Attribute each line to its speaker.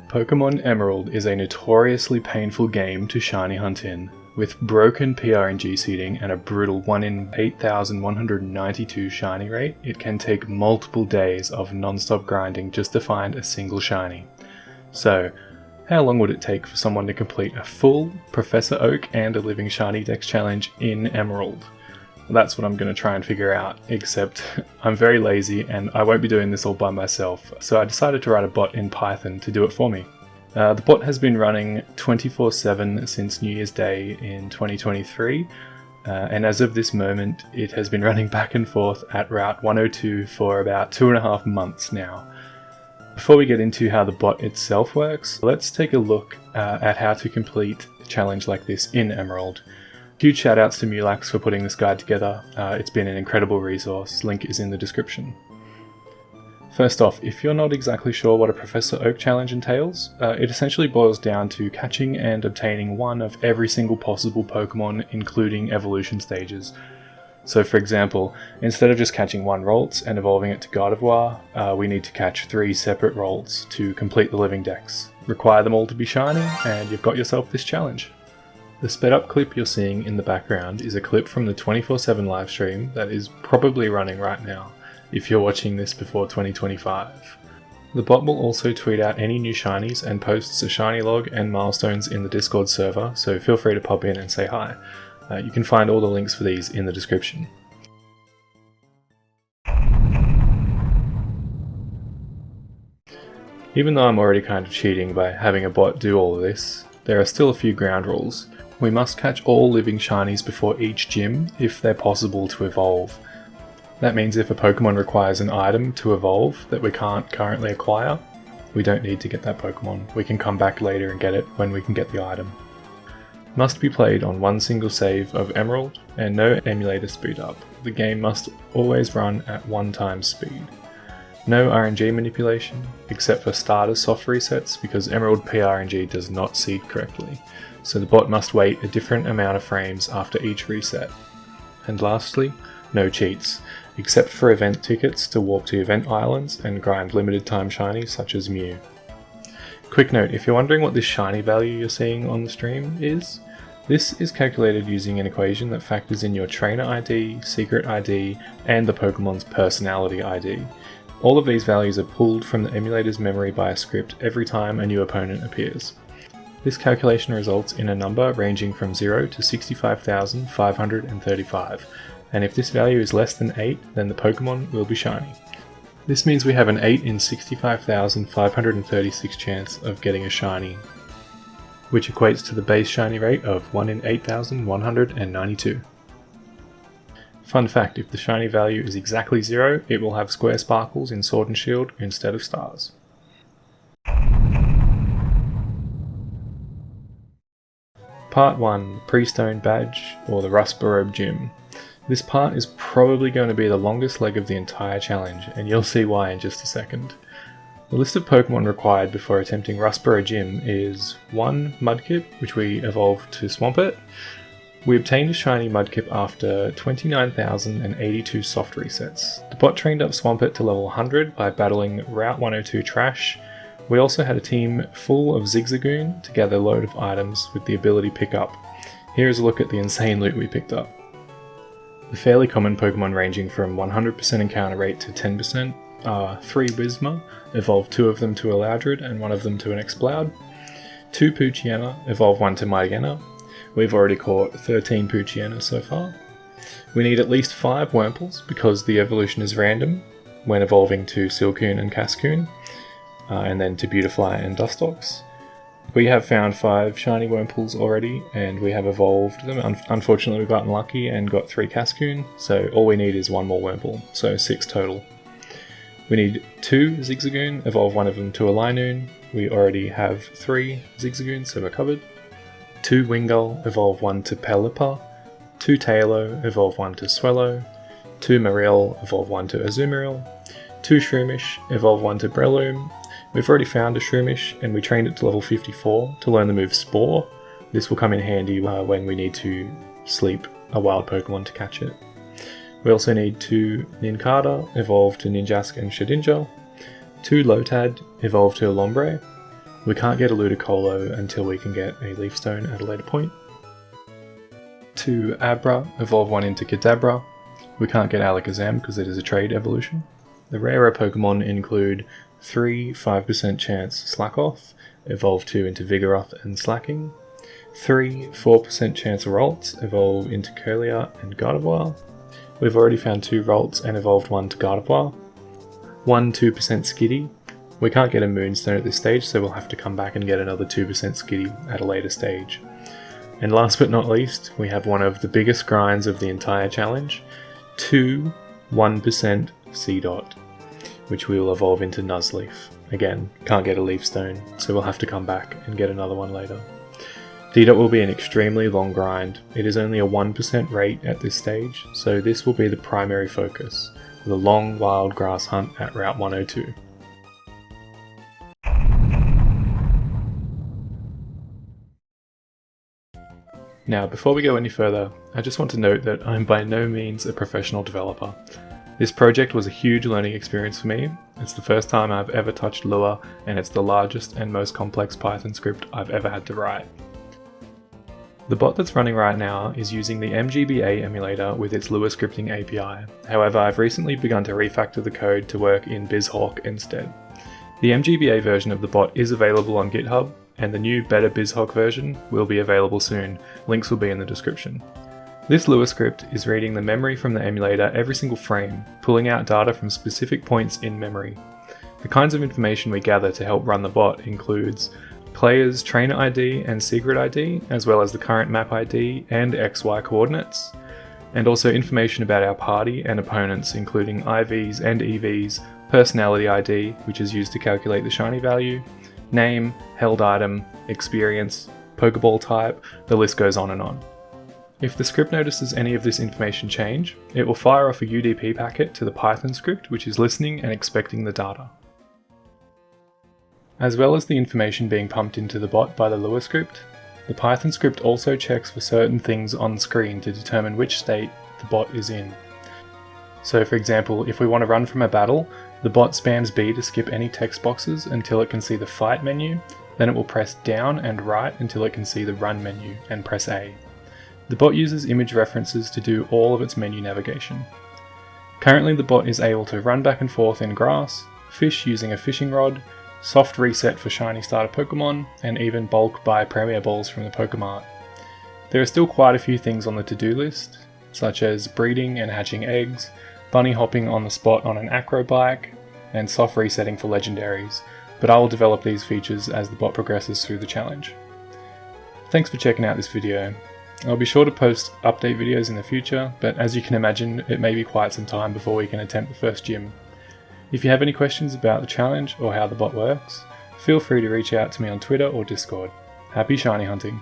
Speaker 1: Pokemon Emerald is a notoriously painful game to shiny hunt in. With broken PRNG seeding and a brutal 1 in 8,192 shiny rate, it can take multiple days of non-stop grinding just to find a single shiny. So, how long would it take for someone to complete a full Professor Oak and a Living Shiny Dex challenge in Emerald? That's what I'm going to try and figure out, except I'm very lazy and I won't be doing this all by myself, so I decided to write a bot in Python to do it for me. The bot has been running 24/7 since New Year's Day in 2023, and as of this moment it has been running back and forth at Route 102 for about 2.5 months now. Before we get into how the bot itself works, let's take a look at how to complete a challenge like this in Emerald. Huge shout outs to Mulax for putting this guide together. It's been an incredible resource, link is in the description. First off, if you're not exactly sure what a Professor Oak challenge entails, it essentially boils down to catching and obtaining one of every single possible Pokemon, including evolution stages. So for example, instead of just catching one Ralts and evolving it to Gardevoir, we need to catch 3 separate Ralts to complete the living dex. Require them all to be shiny, and you've got yourself this challenge. The sped up clip you're seeing in the background is a clip from the 24/7 livestream that is probably running right now, if you're watching this before 2025. The bot will also tweet out any new shinies and posts a shiny log and milestones in the Discord server, so feel free to pop in and say hi. You can find all the links for these in the description. Even though I'm already kind of cheating by having a bot do all of this, there are still a few ground rules. We must catch all living shinies before each gym if they're possible to evolve. That means if a Pokemon requires an item to evolve that we can't currently acquire, we don't need to get that Pokemon. We can come back later and get it when we can get the item. Must be played on one single save of Emerald and no emulator speed up. The game must always run at 1x speed. No RNG manipulation, except for starter soft resets because Emerald PRNG does not seed correctly, so the bot must wait a different amount of frames after each reset. And lastly, no cheats, except for event tickets to warp to event islands and grind limited time shinies such as Mew. Quick note, if you're wondering what this shiny value you're seeing on the stream is, this is calculated using an equation that factors in your trainer ID, secret ID, and the Pokemon's personality ID. All of these values are pulled from the emulator's memory by a script every time a new opponent appears. This calculation results in a number ranging from 0 to 65,535, and if this value is less than 8, then the Pokemon will be shiny. This means we have an 8 in 65,536 chance of getting a shiny, which equates to the base shiny rate of 1 in 8,192. Fun fact, if the shiny value is exactly 0, it will have square sparkles in Sword and Shield instead of stars. Part 1, Pre-Stone Badge, or the Rustborough Gym. This part is probably going to be the longest leg of the entire challenge, and you'll see why in just a second. The list of Pokemon required before attempting Rustborough Gym is 1. Mudkip, which we evolved to Swampert. We obtained a shiny Mudkip after 29,082 soft resets. The bot trained up Swampert to level 100 by battling Route 102 Trash. We also had a team full of Zigzagoon to gather a load of items with the ability Pick Up. Here is a look at the insane loot we picked up. The fairly common Pokemon ranging from 100% encounter rate to 10% are 3 Whismur, evolve 2 of them to a Loudred and 1 of them to an Exploud. 2 Poochyena, evolve 1 to Mygena. We've already caught 13 Poochyena so far. We need at least 5 Wurmples because the evolution is random when evolving to Silcoon and Cascoon, and then to Beautifly and Dustox. We have found 5 shiny Wurmples already and we have evolved them. Unfortunately we've gotten lucky and got 3 Cascoon, so all we need is 1 more Wurmple, so 6 total. We need 2 Zigzagoon, evolve 1 of them to a Linoon. We already have 3 Zigzagoon, so we're covered. 2 Wingull, evolve 1 to Pelipper. 2 Tailo, evolve 1 to Swellow. 2 Marill, evolve 1 to Azumarill. 2 Shroomish, evolve 1 to Breloom. We've already found a Shroomish and we trained it to level 54 to learn the move Spore. This will come in handy when we need to sleep a wild Pokemon to catch it. We also need 2 Nincada, evolve to Ninjask and Shedinja. 2 Lotad, evolve to Lombre. We can't get a Ludicolo until we can get a Leaf Stone at a later point. 2 Abra, evolve 1 into Kadabra. We can't get Alakazam because it is a trade evolution. The rarer Pokemon include 3 5% chance Slakoth, evolve 2 into Vigoroth and Slacking. 3 4% chance Ralts, evolve into Curlier and Gardevoir. We've already found 2 Ralts and evolved 1 to Gardevoir. 1 2% Skitty. We can't get a Moonstone at this stage, so we'll have to come back and get another 2% Skitty at a later stage. And last but not least, we have one of the biggest grinds of the entire challenge, 2 1% Seedot, which we will evolve into Nuzleaf. Again, can't get a Leaf Stone, so we'll have to come back and get another one later. D-Dot will be an extremely long grind. It is only a 1% rate at this stage, so this will be the primary focus, with a long wild grass hunt at Route 102. Now, before we go any further, I just want to note that I'm by no means a professional developer. This project was a huge learning experience for me. It's the first time I've ever touched Lua, and it's the largest and most complex Python script I've ever had to write. The bot that's running right now is using the MGBA emulator with its Lua scripting API. However, I've recently begun to refactor the code to work in BizHawk instead. The MGBA version of the bot is available on GitHub, and the new better BizHawk version will be available soon. Links will be in the description. This Lua script is reading the memory from the emulator every single frame, pulling out data from specific points in memory. The kinds of information we gather to help run the bot includes player's trainer ID and secret ID, as well as the current map ID and XY coordinates, and also information about our party and opponents, including IVs and EVs, personality ID, which is used to calculate the shiny value, name, held item, experience, Pokeball type, the list goes on and on. If the script notices any of this information change, it will fire off a UDP packet to the Python script, which is listening and expecting the data. As well as the information being pumped into the bot by the Lua script, the Python script also checks for certain things on screen to determine which state the bot is in. So for example, if we want to run from a battle, the bot spams B to skip any text boxes until it can see the fight menu, then it will press down and right until it can see the run menu and press A. The bot uses image references to do all of its menu navigation. Currently the bot is able to run back and forth in grass, fish using a fishing rod, soft reset for shiny starter Pokemon, and even bulk buy Premier Balls from the Pokemart. There are still quite a few things on the to-do list, such as breeding and hatching eggs, bunny hopping on the spot on an acro bike, and soft resetting for legendaries, but I will develop these features as the bot progresses through the challenge. Thanks for checking out this video. I'll be sure to post update videos in the future, but as you can imagine, it may be quite some time before we can attempt the first gym. If you have any questions about the challenge or how the bot works, feel free to reach out to me on Twitter or Discord. Happy shiny hunting!